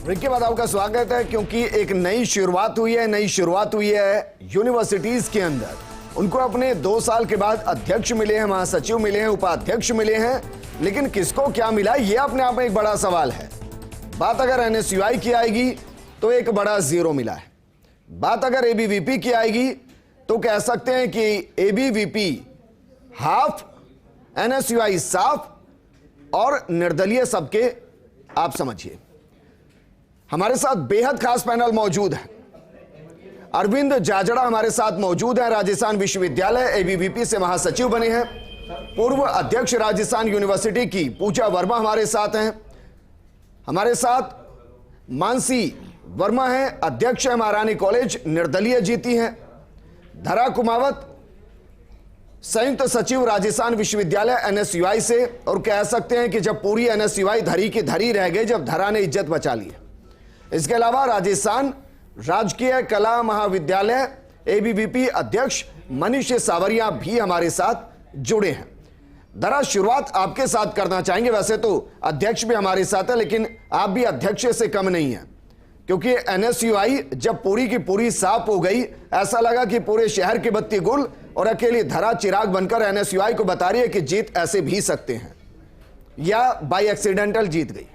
Break के बाद आपका स्वागत है, क्योंकि एक नई शुरुआत हुई है यूनिवर्सिटीज के अंदर। उनको अपने 2 साल के बाद अध्यक्ष मिले हैं, महासचिव मिले हैं, उपाध्यक्ष मिले हैं, लेकिन किसको क्या मिला ये अपने आप में एक बड़ा सवाल है। बात अगर एनएसयूआई की आएगी तो एक बड़ा जीरो मिला है। बात अगर एबीवीपी की आएगी तो कह सकते हैं कि एबीवीपी हाफ, एनएसयूआई साफ और निर्दलीय सबके। आप समझिए, हमारे साथ बेहद खास पैनल मौजूद है। अरविंद जाजड़ा हमारे साथ मौजूद है, राजस्थान विश्वविद्यालय एबीवीपी से महासचिव बने हैं। पूर्व अध्यक्ष राजस्थान यूनिवर्सिटी की पूजा वर्मा हमारे साथ हैं। हमारे साथ मानसी वर्मा हैं, अध्यक्ष है महारानी कॉलेज, निर्दलीय जीती हैं। धरा कुमावत संयुक्त सचिव राजस्थान विश्वविद्यालय एनएसयूआई से, और कह सकते हैं कि जब पूरी एनएसयूआई धरी की धरी रह गई, जब धरा ने इज्जत बचा ली है। इसके अलावा राजस्थान राजकीय कला महाविद्यालय एबीवीपी अध्यक्ष मनीष सावरिया भी हमारे साथ जुड़े हैं। दरा, शुरुआत आपके साथ करना चाहेंगे। वैसे तो अध्यक्ष भी हमारे साथ है, लेकिन आप भी अध्यक्ष से कम नहीं है, क्योंकि एनएसयूआई जब पूरी की पूरी साफ हो गई, ऐसा लगा कि पूरे शहर की बत्ती गुल, और अकेली धरा चिराग बनकर एनएसयूआई को बता रही है कि जीत ऐसे भी सकते हैं, या बाय एक्सीडेंटल जीत गई।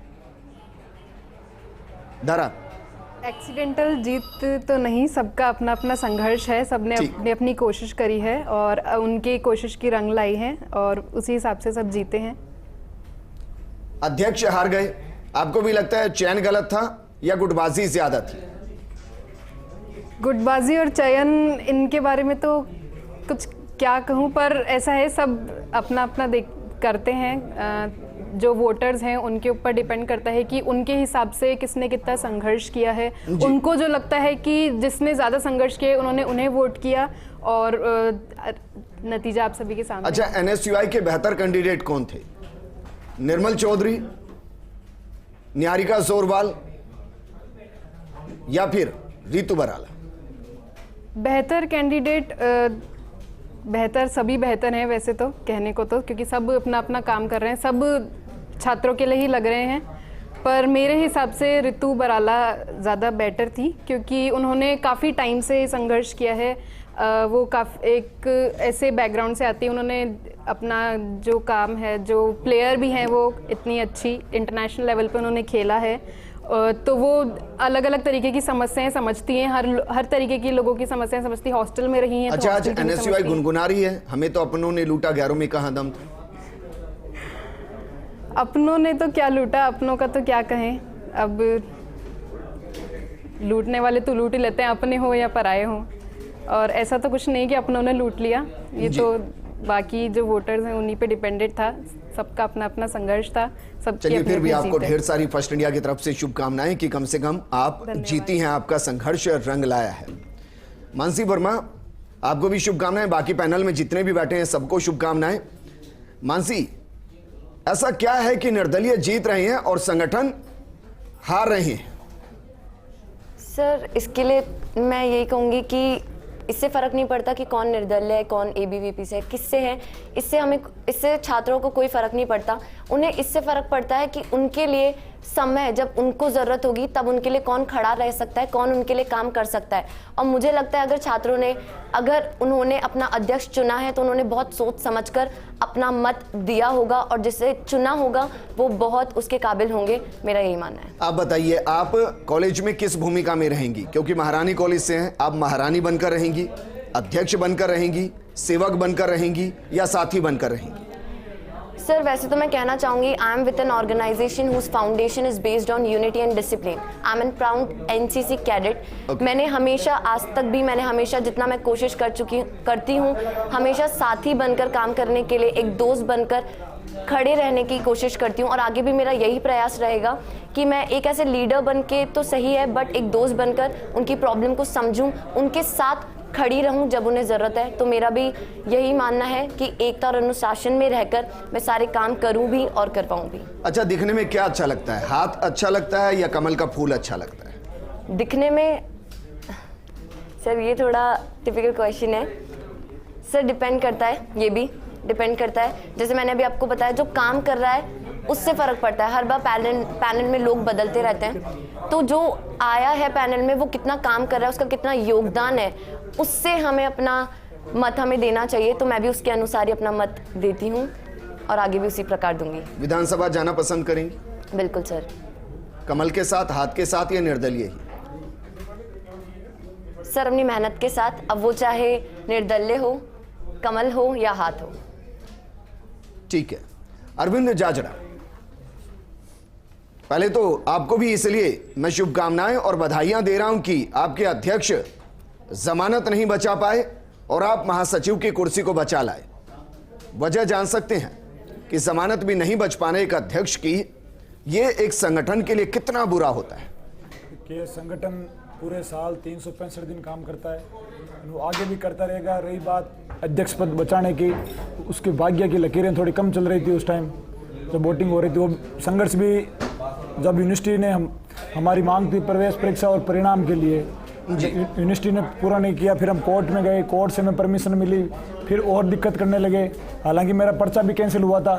धरा, एक्सीडेंटल जीत तो नहीं, सबका अपना अपना संघर्ष है, सबने अपनी अपनी कोशिश करी है और उनकी कोशिश की रंग लाई है और उसी हिसाब से सब जीते हैं। अध्यक्ष हार गए, आपको भी लगता है चयन गलत था या गुटबाजी ज्यादा थी? गुटबाजी और चयन, इनके बारे में तो कुछ क्या कहूँ, पर ऐसा है सब अपना अपना करते हैं। जो वोटर्स हैं उनके ऊपर डिपेंड करता है कि उनके हिसाब से किसने कितना संघर्ष किया है। उनको जो लगता है कि जिसने ज़्यादा संघर्ष किया उन्होंने उन्हें वोट किया, और नतीजा आप सभी के सामने। अच्छा, एनएसयूआई के बेहतर कैंडिडेट कौन थे? निर्मल चौधरी, निहारिका जोरवाल या फिर रितु बराला? बेहतर कैंडिडेट बेहतर, सभी बेहतर हैं वैसे तो कहने को तो, क्योंकि सब अपना अपना काम कर रहे हैं, सब छात्रों के लिए ही लग रहे हैं। पर मेरे हिसाब से रितु बराला ज़्यादा बेटर थी, क्योंकि उन्होंने काफ़ी टाइम से संघर्ष किया है। वो काफ़ी एक ऐसे बैकग्राउंड से आती है, उन्होंने अपना जो काम है, जो प्लेयर भी हैं वो इतनी अच्छी इंटरनेशनल लेवल पे उन्होंने खेला है, तो वो अलग अलग तरीके की समस्याएं समझती हैं, हर तरीके की लोगों की समस्याएं समझती हैं, हॉस्टल में रही हैं। अच्छा, आज एनएसयूआई गुनगुना रही है, हमें तो अपनों ने लूटा, गैरों में कहाँ दम था? अपनों ने तो क्या लूटा, अपनों का तो क्या कहें। अब लूटने वाले तो लूट ही लेते हैं, अपने हो या पराए हो, और ऐसा तो कुछ नहीं कि अपनों ने लूट लिया। ये तो बाकी जो वोटर्स हैं उन्हीं पे डिपेंडेंट था, सबका अपना अपना संघर्ष था। सब चलिए, फिर भी आपको ढेर सारी फर्स्ट इंडिया की तरफ से शुभकामनाएं कि कम से कम आप जीती हैं, आपका संघर्ष रंग लाया है। मानसी वर्मा, आपको भी शुभकामनाएं, बाकी पैनल में जितने भी बैठे हैं सबको शुभकामनाएं। मानसी, ऐसा क्या है कि निर्दलीय जीत रहे हैं और संगठन हार रहे हैं? सर, इसके लिए मैं यही कहूँगी कि इससे फ़र्क नहीं पड़ता कि कौन निर्दलीय है, कौन एबीवीपी से, किससे है, इससे छात्रों को कोई फ़र्क नहीं पड़ता। उन्हें इससे फ़र्क पड़ता है कि उनके लिए समय, जब उनको ज़रूरत होगी तब उनके लिए कौन खड़ा रह सकता है, कौन उनके लिए काम कर सकता है। और मुझे लगता है अगर उन्होंने अपना अध्यक्ष चुना है तो उन्होंने बहुत सोच समझकर अपना मत दिया होगा, और जिसे चुना होगा वो बहुत उसके काबिल होंगे, मेरा यही मानना है। आप बताइए, आप कॉलेज में किस भूमिका में रहेंगी? क्योंकि महारानी कॉलेज से हैं, आप महारानी बनकर रहेंगी, अध्यक्ष बनकर रहेंगी, सेवक बनकर रहेंगी या साथी बनकर रहेंगी? सर, वैसे तो मैं कहना चाहूँगी, I am with an organization whose foundation is based on unity and discipline. I am an proud NCC cadet. मैंने हमेशा, आज तक भी मैंने हमेशा जितना मैं कोशिश करती हूँ, हमेशा साथी बनकर काम करने के लिए, एक दोस्त बनकर खड़े रहने की कोशिश करती हूँ, और आगे भी मेरा यही प्रयास रहेगा कि मैं एक ऐसे लीडर बन के तो सही है, बट एक दोस्त बनकर उनकी प्रॉब्लम को समझूँ, उनके साथ खड़ी रहूं जब उन्हें ज़रूरत है। तो मेरा भी यही मानना है कि एकता और अनुशासन में रहकर मैं सारे काम करूं भी और कर पाऊं भी। अच्छा, दिखने में क्या अच्छा लगता है? हाथ अच्छा लगता है या कमल का फूल अच्छा लगता है? दिखने में सर, ये थोड़ा टिपिकल क्वेश्चन है सर, डिपेंड करता है, ये भी डिपेंड करता है। जैसे मैंने अभी आपको बताया, जो काम कर रहा है उससे फ़र्क पड़ता है। हर बार पैनल में लोग बदलते रहते हैं, तो जो आया है पैनल में वो कितना काम कर रहा है, उसका कितना योगदान है, उससे हमें अपना मत हमें देना चाहिए। तो मैं भी उसके अनुसार ही अपना मत देती हूँ और आगे भी उसी प्रकार दूंगी। विधानसभा जाना पसंद करेंगी? बिल्कुल सर। कमल के साथ, हाथ के साथ या निर्दलीय ही? सर अपनी मेहनत के साथ, अब वो चाहे निर्दलीय हो, कमल हो या हाथ हो। ठीक है। अरविंद जाजड़ा, पहले तो आपको भी इसलिए मैं शुभकामनाएं और बधाइयां दे रहा हूं कि आपके अध्यक्ष जमानत नहीं बचा पाए और आप महासचिव की कुर्सी को बचा लाए। वजह जान सकते हैं कि जमानत भी नहीं बच पाने एक अध्यक्ष की, ये एक संगठन के लिए कितना बुरा होता है? कि संगठन पूरे साल 365 दिन काम करता है, वो आगे भी करता रहेगा। रही बात अध्यक्ष पद बचाने की, उसके भाग्य की लकीरें थोड़ी कम चल रही थी उस टाइम जब वोटिंग हो रही थी। वो संघर्ष भी जब यूनिवर्सिटी ने हमारी मांग थी प्रवेश परीक्षा और परिणाम के लिए, यूनिवर्सिटी ने पूरा नहीं किया। फिर हम कोर्ट में गए, कोर्ट से हमें परमिशन मिली, फिर और दिक्कत करने लगे। हालांकि मेरा पर्चा भी कैंसिल हुआ था।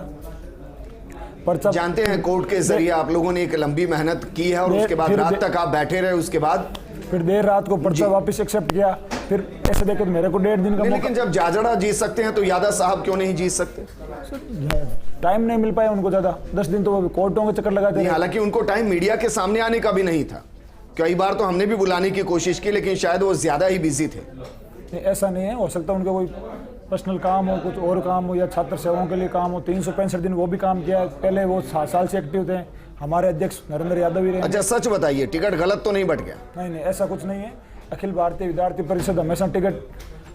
पर्चा जानते हैं कोर्ट के जरिए आप लोगों ने एक लंबी मेहनत की है और उसके बाद रात तक आप बैठे रहे, उसके बाद फिर देर रात को पर्चा वापस एक्सेप्ट किया। फिर ऐसे देखे तो मेरे को 1.5 दिन का मौका। लेकिन जब जाजड़ा जीत सकते हैं तो यादव साहब क्यों नहीं जीत सकते? टाइम नहीं मिल पाया उनको ज्यादा, 10 दिन तो वो कोर्टों के चक्कर लगाते रहे। हालांकि उनको टाइम मीडिया के सामने आने का भी नहीं था। कई बार तो हमने भी बुलाने की कोशिश की, लेकिन शायद वो ज्यादा ही बिजी थे। ऐसा नहीं है, हो सकता है उनका कोई पर्सनल काम हो, कुछ और काम हो, या छात्र सेवाओं के लिए काम हो। 365 दिन वो भी काम किया है। पहले वो 7 साल से एक्टिव थे। हमारे अध्यक्ष नरेंद्र यादव ही रहे। अच्छा सच बताइए, टिकट गलत तो नहीं बट गया? नहीं, ऐसा कुछ नहीं है। अखिल भारतीय विद्यार्थी परिषद हमेशा टिकट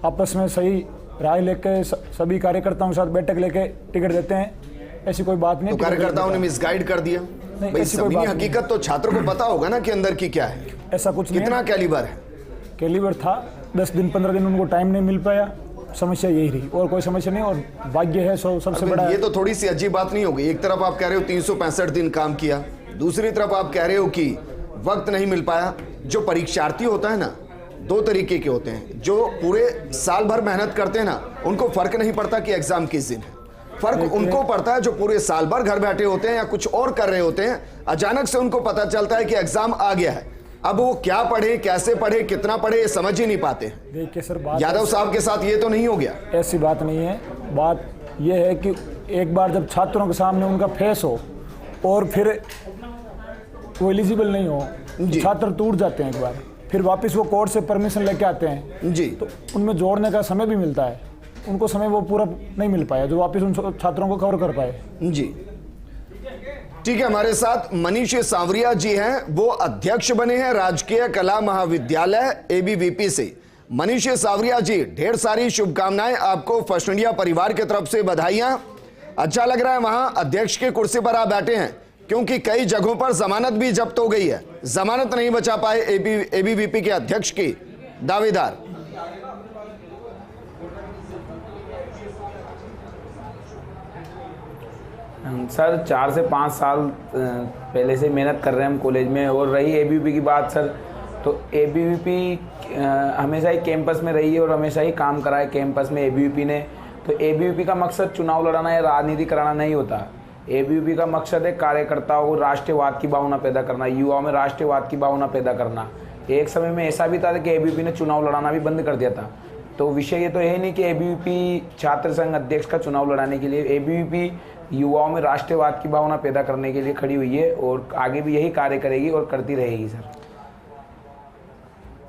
आपस में सही राय लेके सभी कार्यकर्ताओं के साथ बैठक लेके टिकट देते हैं। ऐसी कोई बात नहीं। तो कार्यकर्ताओं ने मिसगाइड कर दिया भाई? जमीनी हकीकत तो छात्र को पता होगा ना कि अंदर की क्या है। ऐसा कुछ नहीं। कितना कैलिबर है? कैलिबर था। 10 दिन 15 दिन उनको टाइम नहीं मिल पाया। समस्या यही रही, और कोई समस्या नहीं। और भाग्य है सबसे बड़ा। ये तो थोड़ी सी अजीब बात नहीं होगी? एक तरफ आप कह रहे हो 365 दिन काम किया, दूसरी तरफ आप कह रहे हो कि वक्त नहीं मिल पाया। जो परीक्षार्थी होता है ना, 2 तरीके के होते हैं। जो पूरे साल भर मेहनत करते हैं ना, उनको फर्क नहीं पड़ता कि एग्जाम किस दिन है। फर्क उनको पड़ता है जो पूरे साल भर घर बैठे होते हैं या कुछ और कर रहे होते हैं। अचानक से उनको पता चलता है कि एग्जाम आ गया है। अब वो क्या पढ़े, कैसे पढ़े, कितना पढ़े, ये समझ ही नहीं पाते। देखिए सर, बात यादव साहब के साथ ये तो नहीं हो गया? ऐसी बात नहीं है। बात यह है कि एक बार जब छात्रों के सामने उनका फेस हो और फिर वो एलिजिबल नहीं हो, छात्र टूट जाते हैं एक बार। फिर वापस वो कोर्ट से परमिशन लेके आते हैं जी, तो उनमें जोड़ने का समय भी मिलता है। उनको समय वो पूरा नहीं मिल पाया जो वापस उन छात्रों को कवर कर पाए। जी ठीक है। हमारे साथ मनीष सांवरिया जी हैं, वो अध्यक्ष बने हैं राजकीय कला महाविद्यालय ABVP से। मनीष सांवरिया जी, ढेर सारी शुभकामनाएं आपको फर्स्ट इंडिया परिवार की तरफ से, बधाइयां। अच्छा लग रहा है वहां अध्यक्ष की कुर्सी पर आप बैठे हैं, क्योंकि कई जगहों पर जमानत भी जब्त हो गई है। जमानत नहीं बचा पाए ABVP के अध्यक्ष की दावेदार। सर 4 से 5 साल पहले से मेहनत कर रहे हैं हम कॉलेज में। और रही ABVP की बात सर, तो ABVP हमेशा ही कैंपस में रही है और हमेशा ही काम करा है कैंपस में ABVP ने। तो ABVP का मकसद चुनाव लड़ाना या राजनीति कराना नहीं होता। ABVP का मकसद है कार्यकर्ताओं को राष्ट्रवाद की भावना पैदा करना, युवाओं में राष्ट्रवाद की भावना पैदा करना। एक समय में ऐसा भी था कि ABVP ने चुनाव लड़ाना भी बंद कर दिया था। तो विषय ये तो है नहीं कि ABVP छात्र संघ अध्यक्ष का चुनाव लड़ाने के लिए, ABVP युवाओं में राष्ट्रवाद की भावना पैदा करने के लिए खड़ी हुई है और आगे भी यही कार्य करेगी और करती रहेगी सर।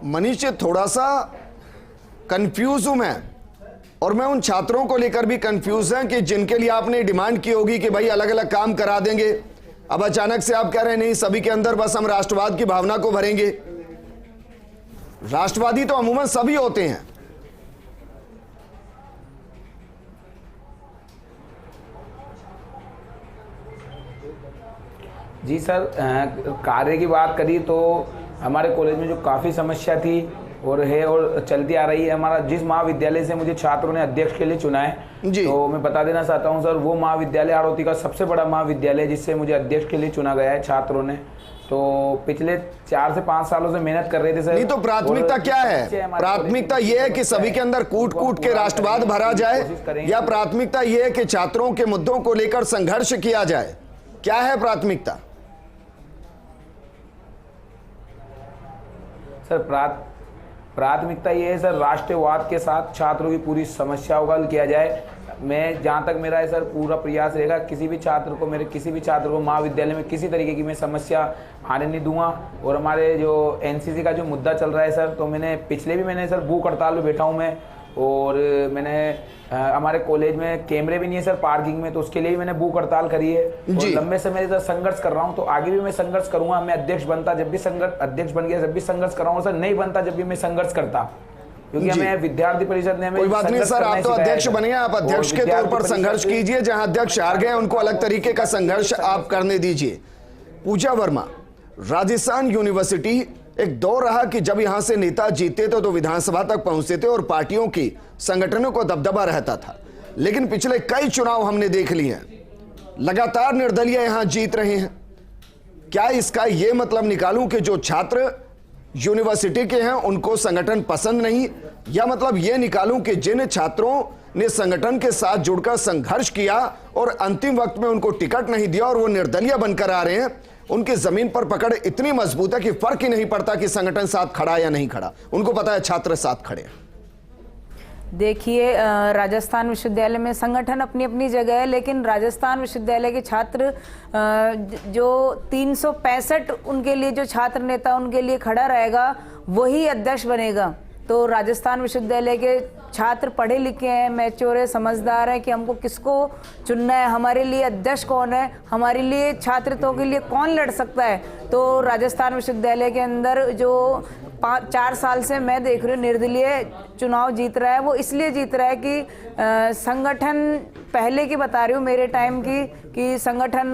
मनीष, थोड़ा सा कंफ्यूज हूं मैं, और मैं उन छात्रों को लेकर भी कंफ्यूज हैं कि जिनके लिए आपने डिमांड की होगी कि भाई अलग अलग काम करा देंगे। अब अचानक से आप कह रहे हैं नहीं, सभी के अंदर बस हम राष्ट्रवाद की भावना को भरेंगे। राष्ट्रवादी तो अमूमन सभी होते हैं। जी सर, कार्य की बात करी तो हमारे कॉलेज में जो काफ़ी समस्या थी और है और चलती आ रही है, हमारा जिस महाविद्यालय से मुझे छात्रों ने अध्यक्ष के लिए चुना है, तो मैं बता देना चाहता हूं सर, वो महाविद्यालय हाड़ौती का सबसे बड़ा महाविद्यालय जिससे मुझे अध्यक्ष के लिए चुना गया है छात्रों ने। तो पिछले 4 से 5 सालों से मेहनत कर रहे थे सर। नहीं तो प्राथमिकता क्या है? प्राथमिकता यह है कि सभी के अंदर कूट कूट के राष्ट्रवाद भरा जाए, या प्राथमिकता यह है कि छात्रों के मुद्दों को लेकर संघर्ष किया जाए? क्या है प्राथमिकता? सर प्राथमिकता ये है सर, राष्ट्रवाद के साथ छात्रों की पूरी समस्याओं का हल किया जाए। मैं जहाँ तक मेरा है सर पूरा प्रयास रहेगा, किसी भी छात्र को महाविद्यालय में किसी तरीके की मैं समस्या आने नहीं दूंगा। और हमारे जो एनसीसी का जो मुद्दा चल रहा है सर, तो मैंने सर भूख हड़ताल में बैठा हूँ मैं। और हमारे कॉलेज में कैमरे भी नहीं है सर पार्किंग में, तो उसके लिए भी मैंने भूख हड़ताल करी है और लंबे समय से संघर्ष कर रहा हूं। तो आगे भी मैं संघर्ष करूंगा। मैं अध्यक्ष बन गया जब भी संघर्ष कर रहा हूं सर, नहीं बनता जब भी मैं संघर्ष करता, क्योंकि हमें विद्यार्थी परिषद ने कोई बात नहीं सर, आप तो अध्यक्ष बने, आप अध्यक्ष के तौर पर संघर्ष कीजिए। जहां अध्यक्ष हार गए उनको अलग तरीके का संघर्ष आप करने दीजिए। पूजा वर्मा, राजस्थान यूनिवर्सिटी एक दौर रहा कि जब यहां से नेता जीतते थे तो विधानसभा तक पहुंचते थे और पार्टियों की संगठनों को दबदबा रहता था। लेकिन पिछले कई चुनाव हमने देख लिए हैं, लगातार निर्दलीय यहां जीत रहे हैं। क्या इसका यह मतलब निकालूं कि जो छात्र यूनिवर्सिटी के हैं उनको संगठन पसंद नहीं, या मतलब यह निकालूं कि जिन छात्रों ने संगठन के साथ जुड़कर संघर्ष किया और अंतिम वक्त में उनको टिकट नहीं दिया और वो निर्दलीय बनकर आ रहे हैं, उनकी जमीन पर पकड़ इतनी मजबूत है कि फर्क ही नहीं पड़ता कि संगठन साथ खड़ा या नहीं खड़ा, उनको पता है छात्र साथ खड़े हैं। देखिए, राजस्थान विश्वविद्यालय में संगठन अपनी अपनी जगह है, लेकिन राजस्थान विश्वविद्यालय के छात्र जो 365 उनके लिए जो छात्र नेता उनके लिए खड़ा रहेगा वही अध्यक्ष बनेगा। तो राजस्थान विश्वविद्यालय के छात्र पढ़े लिखे हैं, मैच्योर है, समझदार है कि हमको किसको चुनना है, हमारे लिए अध्यक्ष कौन है, हमारे लिए छात्रों के लिए कौन लड़ सकता है। तो राजस्थान विश्वविद्यालय के अंदर जो 4 साल से मैं देख रही हूँ निर्दलीय चुनाव जीत रहा है, वो इसलिए जीत रहा है कि संगठन पहले की बता रही हूँ, मेरे टाइम की, कि संगठन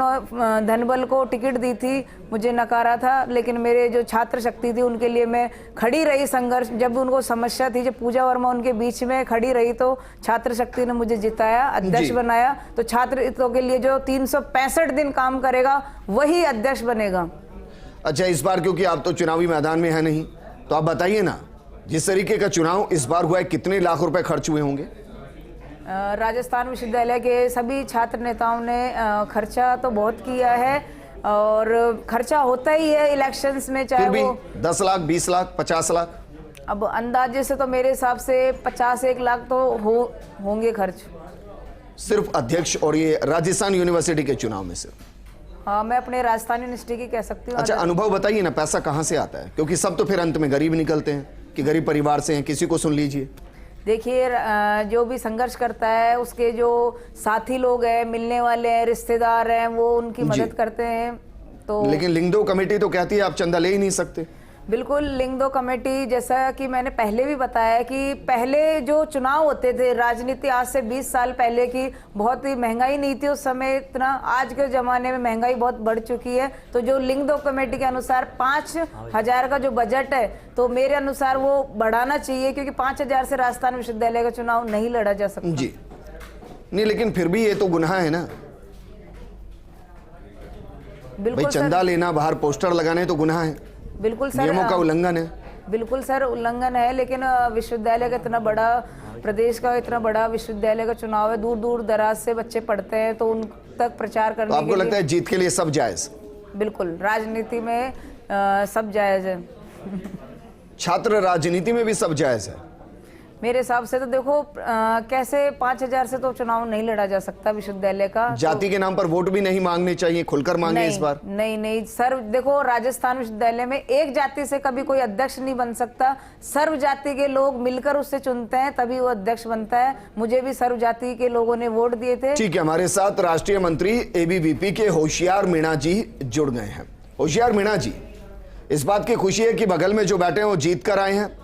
धनबल को टिकट दी थी, मुझे नकारा था, लेकिन मेरे जो छात्र शक्ति थी उनके लिए मैं खड़ी रही संघर्ष। जब उनको समस्या थी, जब पूजा वर्मा उनके बीच में खड़ी रही, तो छात्र शक्ति ने मुझे जिताया, अध्यक्ष बनाया। तो छात्र हितों के लिए जो 365 दिन काम करेगा वही अध्यक्ष बनेगा। अच्छा, इस बार क्योंकि आप तो चुनावी मैदान में है नहीं, तो आप बताइए ना, जिस तरीके का चुनाव इस बार हुआ है, कितने लाख रुपए खर्च हुए होंगे? राजस्थान विश्वविद्यालय के सभी छात्र नेताओं ने खर्चा तो बहुत किया है, और खर्चा होता ही है इलेक्शंस में, चाहे वो 10 लाख, 20 लाख, 50 लाख। अब अंदाजे से तो मेरे हिसाब से 50-1 लाख तो होंगे खर्च, सिर्फ अध्यक्ष और ये राजस्थान यूनिवर्सिटी के चुनाव में सिर्फ। हाँ, मैं अपने राजस्थान यूनिवर्सिटी की कह सकती हूँ। अच्छा, अनुभव बताइए ना, पैसा कहाँ से आता है? क्योंकि सब तो फिर अंत में गरीब निकलते हैं कि गरीब परिवार से हैं। किसी को सुन लीजिए। देखिए, जो भी संघर्ष करता है उसके जो साथी लोग हैं, मिलने वाले हैं, रिश्तेदार हैं, वो उनकी मदद करते हैं। तो लेकिन लिंगदो कमेटी तो कहती है आप चंदा ले ही नहीं सकते। बिल्कुल, लिंगदो कमेटी, जैसा कि मैंने पहले भी बताया कि पहले जो चुनाव होते थे, राजनीति आज से 20 साल पहले की, बहुत ही महंगाई नहीं थी उस समय इतना। आज के ज़माने में महंगाई बहुत बढ़ चुकी है। तो जो लिंगदो कमेटी के अनुसार 5,000 का जो बजट है, तो मेरे अनुसार वो बढ़ाना चाहिए, क्योंकि 5,000 से राजस्थान विश्वविद्यालय का चुनाव नहीं लड़ा जा सकता। जी नहीं, लेकिन फिर भी ये तो गुनाह है ना। बिल्कुल भाई, चंदा लेना, बाहर पोस्टर लगाने तो गुनाह है, बिल्कुल सर, नियमों का उल्लंघन है। बिल्कुल सर, उल्लंघन है, लेकिन विश्वविद्यालय का इतना बड़ा, प्रदेश का इतना बड़ा विश्वविद्यालय का चुनाव है, दूर दूर दराज से बच्चे पढ़ते हैं, तो उन तक प्रचार करने तो आपको लगता है जीत के लिए सब जायज? बिल्कुल, राजनीति में सब जायज है। छात्र राजनीति में भी सब जायज है मेरे हिसाब से। तो देखो, कैसे 5,000 से तो चुनाव नहीं लड़ा जा सकता विश्वविद्यालय का। जाति के नाम पर वोट भी नहीं मांगने चाहिए, खुलकर मांगे इस बार। नहीं सर, देखो, राजस्थान विश्वविद्यालय में एक जाति से कभी कोई अध्यक्ष नहीं बन सकता। सर्व जाति के लोग मिलकर उससे चुनते हैं, तभी वो अध्यक्ष बनता है। मुझे भी सर्व जाति के लोगों ने वोट दिए थे। ठीक है, हमारे साथ राष्ट्रीय मंत्री एबीवीपी के होशियार मीणा जी जुड़ गए हैं। होशियार मीणा जी, इस बात की खुशी है कि बगल में जो बैठे हैं वो जीत कर आए हैं,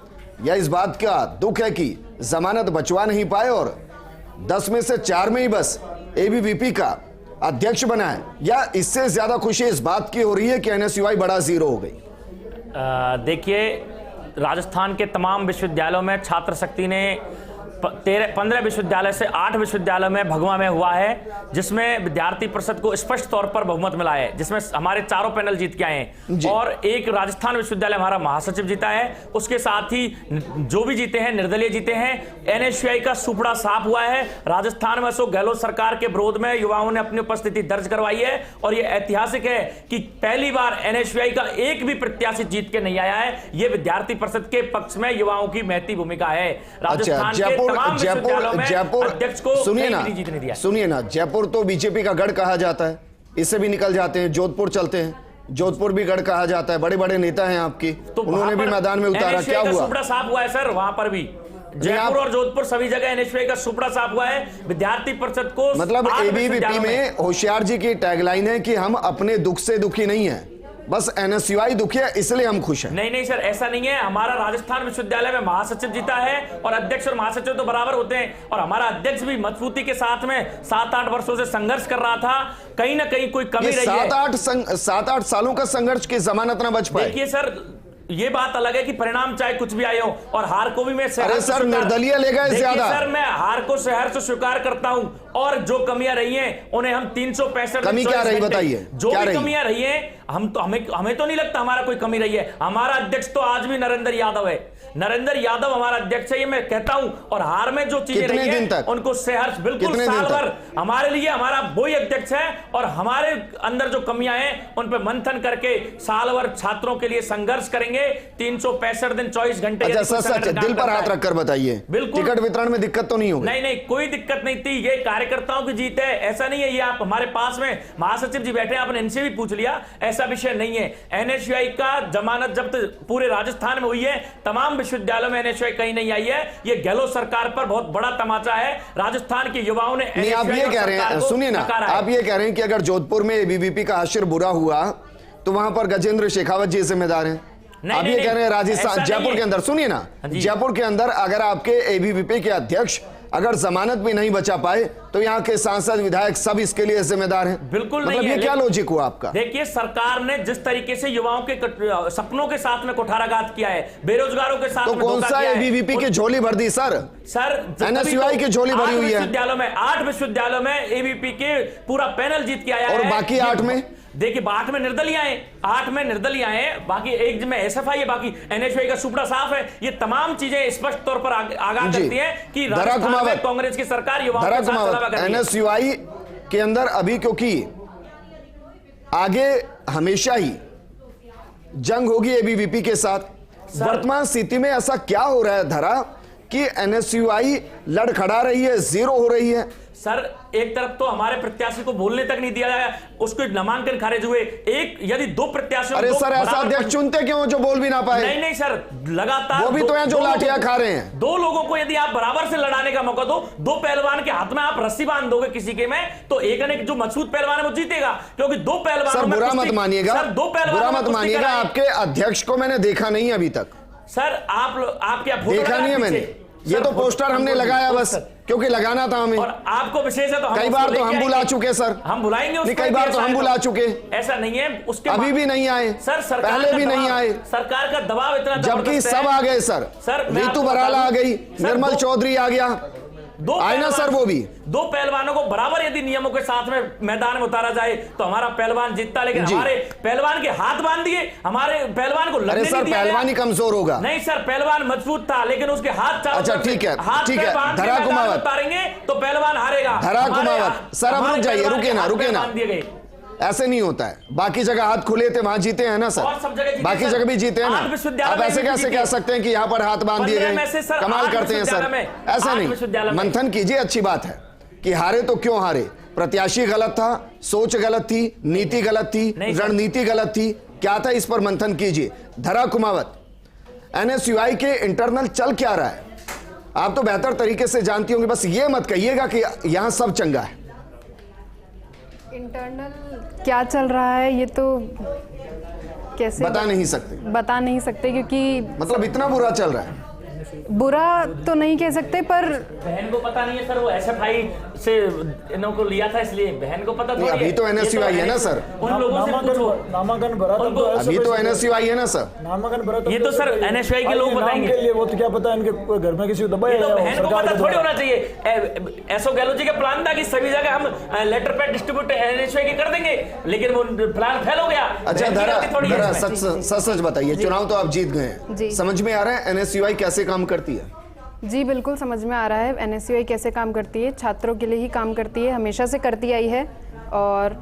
या इस बात का दुख है कि जमानत बचवा नहीं पाए और 10 में से 4 में ही बस एबीवीपी का अध्यक्ष बना है, या इससे ज्यादा खुशी इस बात की हो रही है कि एनएसयूआई बड़ा जीरो हो गई? देखिए, राजस्थान के तमाम विश्वविद्यालयों में छात्र शक्ति ने 15 विश्वविद्यालय से 8 विश्वविद्यालय में भगवा में हुआ है, जिसमें विद्यार्थी परिषद को स्पष्ट तौर पर बहुमत मिला है, जिसमें हमारे चारों पैनल जीत के आए हैं और एक राजस्थान विश्वविद्यालय हमारा महासचिव जीता है। उसके साथ ही जो भी जीते हैं निर्दलीय जीते हैं। एनएसयूआई का सुपड़ा साफ हुआ है। राजस्थान में अशोक गहलोत सरकार के विरोध में युवाओं ने अपनी उपस्थिति दर्ज करवाई है और यह ऐतिहासिक है कि पहली बार एनएसयूआई का एक भी प्रत्याशी जीत के नहीं आया है। यह विद्यार्थी परिषद के पक्ष में युवाओं की महती भूमिका है। राजस्थान के तमाम विश्वविद्यालयों में अध्यक्ष को नहीं जीतने दिया। सुनिए ना, जयपुर तो बीजेपी का गढ़ कहा जाता है, इससे भी निकल जाते हैं। जोधपुर चलते हैं, जोधपुर भी गढ़ कहा जाता है, बड़े बड़े नेता हैं आपके, तो उन्होंने भी मैदान में उतारा। क्या हुआ? सुपड़ा साफ हुआ है सर, वहां पर भी जयपुर और जोधपुर सभी जगह एनएसयूआई का सुपड़ा साफ हुआ है। विद्यार्थी परिषद को मतलब एबीवीपी में होशियार जी की टैगलाइन है कि हम अपने दुख से दुखी नहीं है, बस एनएसयूआई दुखी है इसलिए हम खुश हैं। नहीं सर, ऐसा नहीं है। हमारा राजस्थान विश्वविद्यालय में महासचिव जीता है और अध्यक्ष और महासचिव तो बराबर होते हैं और हमारा अध्यक्ष भी मजबूती के साथ में 7-8 वर्षों से संघर्ष कर रहा था। कहीं ना कहीं कोई कमी रही है। 7-8 सालों का संघर्ष की जमानत ना बच पाए। देखिए सर, ये बात अलग है कि परिणाम चाहे कुछ भी आए हो और हार को भी मैं अरे सर निर्दलीय ले गए ज्यादा। सर मैं हार को शहर से स्वीकार करता हूं और जो कमियां रही हैं उन्हें हम 365 कमी क्या रही बताइए? जो भी कमियां रही हैं हमें तो नहीं लगता हमारा कोई कमी रही है। हमारा अध्यक्ष तो आज भी नरेंद्र यादव है। नरेंद्र यादव हमारा अध्यक्ष है, ये मैं कहता हूं। और हार में जो चीजें रही हैं उनको सहर्ष बिल्कुल साल भर हमारे लिए हमारा वही अध्यक्ष है और हमारे अंदर जो कमियां हैं उन पर मंथन करके साल भर छात्रों के लिए संघर्ष करेंगे। 365 दिन 24 घंटे। सच दिल पर हाथ रखकर बताइए, बिल्कुल टिकट वितरण में दिक्कत तो नहीं होगी? नहीं कोई दिक्कत नहीं थी। ये कार्यकर्ताओं की जीत है, ऐसा नहीं है। ये आप हमारे पास में महासचिव जी बैठे हैं, आपने इनसे भी पूछ लिया, ऐसा विषय नहीं है। एनएसयूआई का जमानत जब्त पूरे राजस्थान में हुई है, तमाम विश्वविद्यालयों में एनएसयूआई कहीं नहीं आई है। ये गहलोत सरकार पर बहुत बड़ा तमाचा है। राजस्थान के युवाओं ने आप ये कह रहे हैं, सुनिए ना, आप ये कह रहे हैं कि अगर जोधपुर में एबीवीपी का हाशिर बुरा हुआ तो वहां पर गजेंद्र शेखावत जी जिम्मेदार हैं। आप ये कह रहे हैं राजस्थान जयपुर के अंदर, सुनिए ना, जयपुर के अंदर अगर आपके एबीवीपी के अध्यक्ष अगर जमानत भी नहीं बचा पाए तो यहाँ के सांसद विधायक सब इसके लिए जिम्मेदार हैं? बिल्कुल मतलब नहीं ये है। क्या लॉजिक हुआ आपका? देखिए सरकार ने जिस तरीके से युवाओं के सपनों के साथ में कुठाराघात किया है, बेरोजगारों के साथ तो कौन सा एबीवीपी की झोली भर दी सर? एनएसयूआई की झोली भरी हुई है। 8 विश्वविद्यालयों में एबीवीपी के पूरा पैनल जीत के आया है। और बाकी 8 में देखिए 8 में निर्दलीय आए, 8 में निर्दलीय आए, बाकी एक में एसएफआई है, बाकी एनएसयूआई का सुपड़ा साफ है। ये तमाम चीजें स्पष्ट तौर पर आगाह करती हैं कि राजस्थान में कांग्रेस की सरकार युवाओं के साथ चलावा कर रही है। एनएसयूआई के अंदर अभी क्योंकि आगे हमेशा ही जंग होगी एबीवीपी के साथ, वर्तमान स्थिति में ऐसा क्या हो रहा है धरा कि एनएसयूआई लड़खड़ा रही है, जीरो हो रही है? सर एक तरफ तो हमारे प्रत्याशी को बोलने तक नहीं दिया गया, उसके नामांकन खारिज हुए। एक यदि 2 प्रत्याशियों, अरे सर ऐसा अध्यक्ष चुनते क्यों जो बोल भी ना पाए? नहीं सर, लगातार वो भी तो हैं जो लाठियां खा रहे हैं। 2 लोगों को यदि आप बराबर से लड़ाने का मौका दो, 2 पहलवान के हाथ में आप रस्सी बांध दोगे किसी के में, तो एक ने जो मजबूत पहलवान है वो जीतेगा, क्योंकि 2 पहलवान। सर बुरा मत मानिएगा, बुरा मत मानिएगा, आपके अध्यक्ष को मैंने देखा नहीं अभी तक। सर आप क्या देखा नहीं है मैंने, ये तो पोस्टर हमने लगाया बस क्योंकि लगाना था हमें। और आपको विशेष है तो कई बार तो हम बुला चुके सर, हम बुलाएंगे नहीं, कई बार तो हम बुला चुके, ऐसा नहीं है। उसके अभी भी नहीं आए सर, पहले भी नहीं आए। सरकार का दबाव इतना जबकि सब आ गए सर, ऋतु बराला आ गई, निर्मल चौधरी आ गया, आए ना सर वो भी। 2 पहलवानों को बराबर यदि नियमों के साथ में मैदान में उतारा जाए तो हमारा पहलवान जीतता, लेकिन हमारे पहलवान के हाथ बांध दिए, हमारे पहलवान को अरे सर पहलवान ही कमजोर होगा। नहीं सर, पहलवान मजबूत था लेकिन उसके हाथ अच्छा ठीक है धरा कुमावत उतारेंगे तो पहलवान हारेगा। धरा कुमावत सर अब रुक जाइए, रुके ना ऐसे नहीं होता है। बाकी जगह हाथ खुले थे वहां जीते हैं ना सर, बाकी जगह भी जीते हैं ना। आप ऐसे कैसे कह सकते हैं कि यहाँ पर हाथ बांध दिए गए? कमाल करते हैं सर, ऐसा नहीं। मंथन कीजिए, अच्छी बात है कि हारे तो क्यों हारे, प्रत्याशी गलत था, सोच गलत थी, नीति गलत थी, रणनीति गलत थी, क्या था इस पर मंथन कीजिए। धरा कुमावत, एनएसयूआई के इंटरनल चल क्या रहा है आप तो बेहतर तरीके से जानती होंगी, बस ये मत कहिएगा कि यहां सब चंगा है। इंटरनल क्या चल रहा है ये तो कैसे बता नहीं सकते क्योंकि मतलब इतना बुरा चल रहा है। बुरा तो नहीं कह सकते, पर बहन को पता नहीं है सर, वो एसएफआई से इन्हों को लिया था, इसलिए बहन को पता नहीं, थोड़ी अभी तो NSUI है ना सर। उन लोगों से पूछो। नामांकन भरा था तो अभी तो NSUI है ना सर। नामांकन भरा था ये तो सर NSUI के लोग बताएंगे। के लिए वो तो क्या पता है इनके घर में किसी को दबाया तो बहन को पता थोड़ी होना चाहिए। एसओ गहलोत जी का प्लान था कि सभी जगह हम लेटर पैड डिस्ट्रीब्यूट NSUI के कर देंगे, लेकिन वो प्लान फेल हो गया। अच्छा बहन की धरा गलती थोड़ी है धरा इसमें। सच बताइए, चुनाव तो आप जीत गए हैं, जी। समझ में आ रहा है NSUI कैसे काम करती है? जी बिल्कुल समझ में आ रहा है NSUI कैसे काम करती है। छात्रों के लिए ही काम करती है, हमेशा से करती आई है, और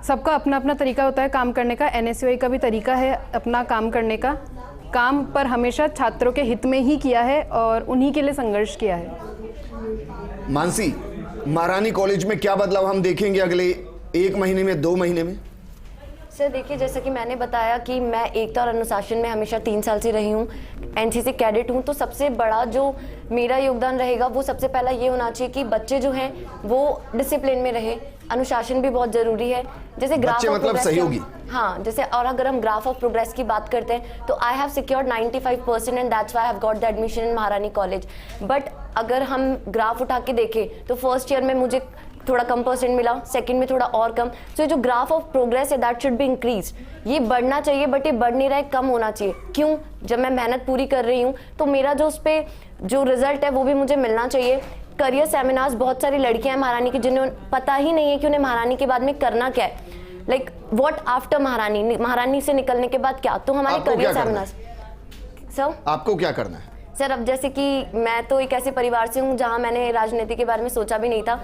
सबका अपना अपना तरीका होता है काम करने का। NSUI का भी तरीका है अपना काम करने का। काम पर हमेशा छात्रों के हित में ही किया है और उन्हीं के लिए संघर्ष किया है। मानसी, महारानी कॉलेज में क्या बदलाव हम देखेंगे अगले 1 महीने में, 2 महीने में? सर देखिए, जैसा कि मैंने बताया कि मैं एकता और अनुशासन में हमेशा 3 साल से रही हूँ, एनसीसी कैडेट हूँ, तो सबसे बड़ा जो मेरा योगदान रहेगा वो सबसे पहला ये होना चाहिए कि बच्चे जो हैं वो डिसिप्लिन में रहे। अनुशासन भी बहुत जरूरी है। जैसे ग्राफ बच्चे मतलब सहयोगी। हाँ, जैसे और अगर हम ग्राफ ऑफ प्रोग्रेस की बात करते हैं तो I have secured 95% and that's why I have got the admission in महारानी कॉलेज। बट अगर हम ग्राफ उठा के देखें तो फर्स्ट ईयर में मुझे थोड़ा कम परसेंट मिला, सेकंड में थोड़ा और कम। सो जो ग्राफ ऑफ प्रोग्रेस है दैट शुड बी इंक्रीज। ये बढ़ना चाहिए बट ये बढ़ नहीं रहा है, कम होना चाहिए। क्यों? जब मैं मेहनत पूरी कर रही हूँ तो मेरा जो उस पर जो रिजल्ट है वो भी मुझे मिलना चाहिए। करियर सेमिनार्स, बहुत सारी लड़कियां हैं महारानी की जिन्हें पता ही नहीं है कि उन्हें महारानी के बाद में करना क्या है, लाइक व्हाट आफ्टर महारानी, महारानी से निकलने के बाद क्या। तो हमारे करियर सेमिनार्स। सर आपको क्या करना है? सर अब जैसे कि मैं तो एक ऐसे परिवार से हूँ जहाँ मैंने राजनीति के बारे में सोचा भी नहीं था,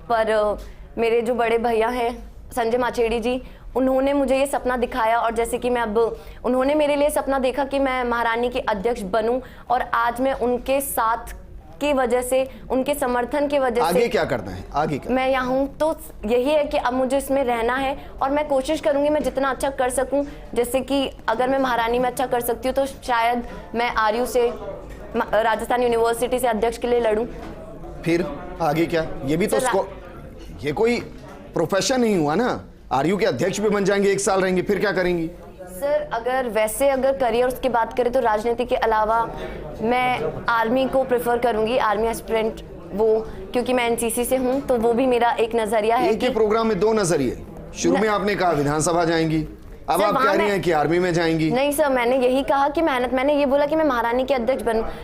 पर मेरे जो बड़े भैया हैं संजय माचेड़ी जी, उन्होंने मुझे ये सपना दिखाया, और जैसे कि मैं अब उन्होंने मेरे लिए सपना देखा कि मैं महारानी के अध्यक्ष बनूं, और आज मैं उनके साथ की वजह से, उनके समर्थन की वजह से आगे क्या करना है? आगे क्या? मैं यहाँ हूँ। तो यही है कि अब मुझे इसमें रहना है और मैं कोशिश करूंगी मैं जितना अच्छा कर सकूं। जैसे कि अगर मैं महारानी में अच्छा कर सकती हूँ तो शायद मैं आरयू से, राजस्थान यूनिवर्सिटी से अध्यक्ष के लिए लड़ूं। फिर आगे क्या? ये भी तो ये कोई प्रोफेशन नहीं हुआ ना। आरयू के अध्यक्ष भी बन जाएंगे, 1 साल रहेंगे, फिर क्या करेंगी? सर अगर वैसे अगर करियर की बात करें तो राजनीति के अलावा मैं आर्मी को प्रेफर करूंगी, आर्मी एस्पिरेंट, वो क्योंकि मैं एनसीसी से हूं तो वो भी मेरा एक नजरिया है। एक ही प्रोग्राम में 2 नजरिए। शुरू में आपने कहा विधानसभा जाएंगी, अब आप कह रही हैं कि आर्मी में जाएंगी। नहीं सर, मैंने यही कहा कि मेहनत, मैंने ये बोला कि मैं महारानी के अध्यक्ष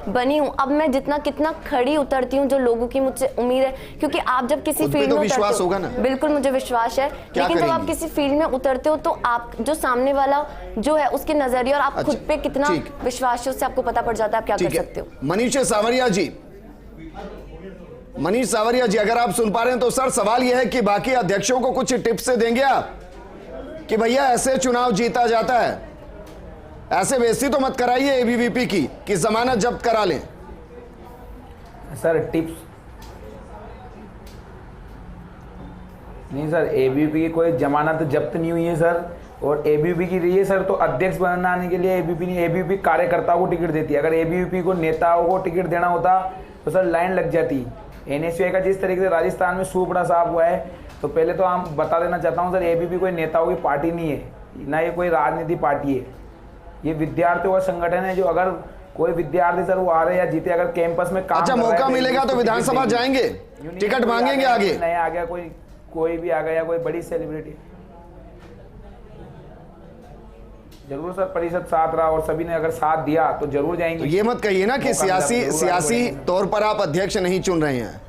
बनी हूँ। अब मैं जितना कितना खड़ी उतरती हूँ, जो लोगों की मुझसे उम्मीद है, क्योंकि आप जब किसी फील्ड में विश्वास होगा ना? बिल्कुल मुझे विश्वास है, लेकिन जब आप किसी फील्ड में उतरते हो तो आप जो सामने वाला जो है उसके नजरिए और आप खुद पे कितना विश्वास है उससे आपको पता पड़ जाता है आप क्या कर सकते हो। मनीष सावरिया जी, मनीष सावरिया जी, अगर आप सुन पा रहे हैं तो सर सवाल यह है कि बाकी अध्यक्षों को कुछ टिप्स देंगे आप कि भैया ऐसे चुनाव जीता जाता है, ऐसे बेइज्जती तो मत कराइए एबीवीपी की कि जमानत जब्त करा लें। सर टिप्स नहीं सर, एबीवीपी की कोई जमानत जब्त नहीं हुई है सर, और एबीवीपी की रही है सर तो अध्यक्ष बनाने के लिए एबीवीपी कार्यकर्ताओं को टिकट देती है। अगर एबीवीपी को नेताओं को टिकट देना होता तो सर लाइन लग जाती। एनएसयूआई का जिस तरीके से राजस्थान में सूपड़ा साफ हुआ है, तो पहले तो हम बता देना चाहता हूं सर, एबीवीपी कोई नेताओं की पार्टी नहीं है, ना ये कोई राजनीति पार्टी है। ये विद्यार्थियों का संगठन है, जो अगर कोई विद्यार्थी सर वो आ रहे या जीते, अगर कैंपस में काम अच्छा मौका मिलेगा तो विधानसभा जाएंगे, टिकट मांगेंगे आगे। नया आ गया कोई भी आ गया, कोई बड़ी सेलिब्रिटी, जरूर सर परिषद साथ रहा और सभी ने अगर साथ दिया तो जरूर जाएंगे। तो ये मत कहिए ना कि सियासी तौर पर आप अध्यक्ष नहीं चुन रहे हैं,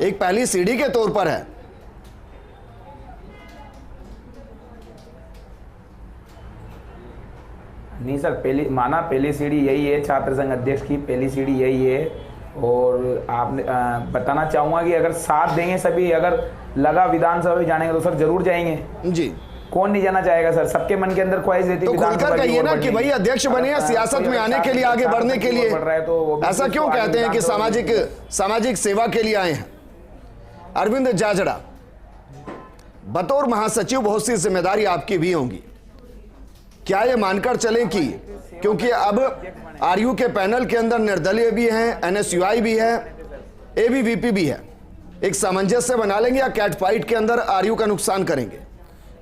एक पहली सीढ़ी के तौर पर है। नहीं सर, पहली सीढ़ी यही है, छात्र संघ अध्यक्ष की पहली सीढ़ी यही है। और आपने बताना चाहूंगा कि अगर साथ देंगे सभी, अगर लगा विधानसभा में जाने तो सर जरूर जाएंगे जी। कौन नहीं जाना चाहेगा सर, सबके मन के अंदर ख्वाहिश रहती है। तो खुलकर कहिए ना कि भाई अध्यक्ष बने हैं, सियासत में आने के लिए, आगे बढ़ने के लिए। ऐसा क्यों कहते हैं कि सामाजिक सेवा के लिए आए हैं? अरविंद जाजड़ा, बतौर महासचिव बहुत सी जिम्मेदारी आपकी भी होंगी, क्या ये मानकर चलें कि क्योंकि अब आरयू के पैनल के अंदर निर्दलीय भी हैं, एनएसयूआई भी है, एबीवीपी भी है, एक सामंजस्य बना लेंगे या कैट फाइट के अंदर आरयू का नुकसान करेंगे?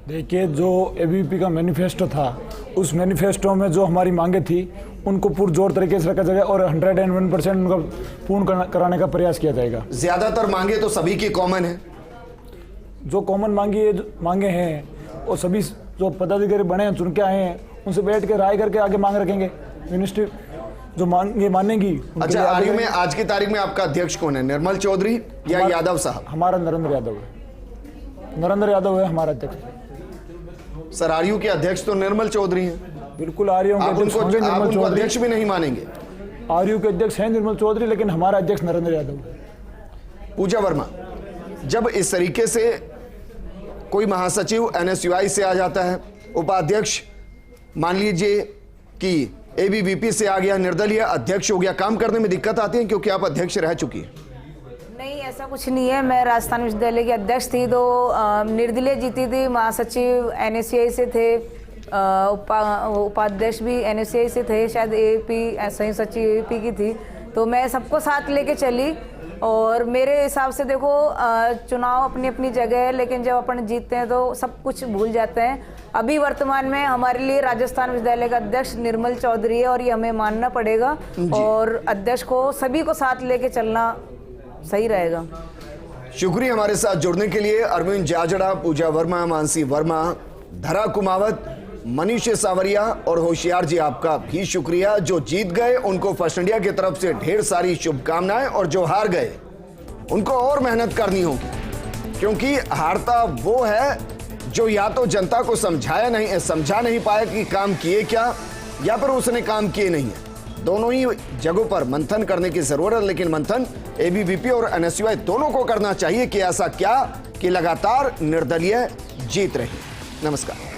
देखिए, जो एबीवीपी का मैनिफेस्टो था, उस मैनिफेस्टो में जो हमारी मांगे थी उनको पुरजोर तरीके से रखा जाएगा और 101% उनका पूर्ण कराने का प्रयास किया जाएगा। ज्यादातर मांगे तो सभी की कॉमन है। जो कॉमन मांगे हैं और सभी जो पदाधिकारी बने हैं, चुन के आए हैं, उनसे बैठ के राय करके आगे मांग रखेंगे। मिनिस्ट्री जो मांगे मानेगी। अच्छा, आरयू में आज की तारीख में आपका अध्यक्ष कौन है, निर्मल चौधरी या यादव साहब? हमारा नरेंद्र यादव है। नरेंद्र यादव है हमारा अध्यक्ष। सर, आरयू के अध्यक्ष तो निर्मल चौधरी हैं। बिल्कुल, आरयू आप उनको अध्यक्ष भी नहीं मानेंगे? आरयू के अध्यक्ष हैं निर्मल चौधरी, लेकिन हमारा अध्यक्ष नरेंद्र यादव है। पूजा वर्मा, जब इस तरीके से कोई महासचिव एनएसयूआई से आ जाता है, उपाध्यक्ष मान लीजिए कि एबीवीपी से आ गया, निर्दलीय अध्यक्ष हो गया, काम करने में दिक्कत आती है क्योंकि आप अध्यक्ष रह चुकी हैं? नहीं, ऐसा कुछ नहीं है। मैं राजस्थान विश्वविद्यालय की अध्यक्ष थी, तो निर्दलीय जीती थी। महासचिव एनएसयूआई से थे, उपाध्यक्ष भी एनएसयूआई से थे, शायद एपी संयुक्त सचिव एपी की थी। तो मैं सबको साथ लेके चली और मेरे हिसाब से देखो, चुनाव अपनी अपनी जगह है, लेकिन जब अपन जीतते हैं तो सब कुछ भूल जाते हैं। अभी वर्तमान में हमारे लिए राजस्थान विश्वविद्यालय का अध्यक्ष निर्मल चौधरी है और ये हमें मानना पड़ेगा और अध्यक्ष को सभी को साथ लेके चलना सही रहेगा। शुक्रिया हमारे साथ जुड़ने के लिए। अरविंद जाजड़ा, पूजा वर्मा, मानसी वर्मा, धरा कुमावत, मनीष सावरिया और होशियार जी, आपका भी शुक्रिया। जो जीत गए उनको फर्स्ट इंडिया की तरफ से ढेर सारी शुभकामनाएं और जो हार गए उनको और मेहनत करनी होगी, क्योंकि हारता वो है जो या तो जनता को समझा नहीं पाया कि काम किए क्या, या फिर उसने काम किए नहीं है। दोनों ही जगहों पर मंथन करने की जरूरत है, लेकिन मंथन एबीवीपी और एनएसयूआई दोनों को करना चाहिए कि ऐसा क्या कि लगातार निर्दलीय जीत रही। नमस्कार।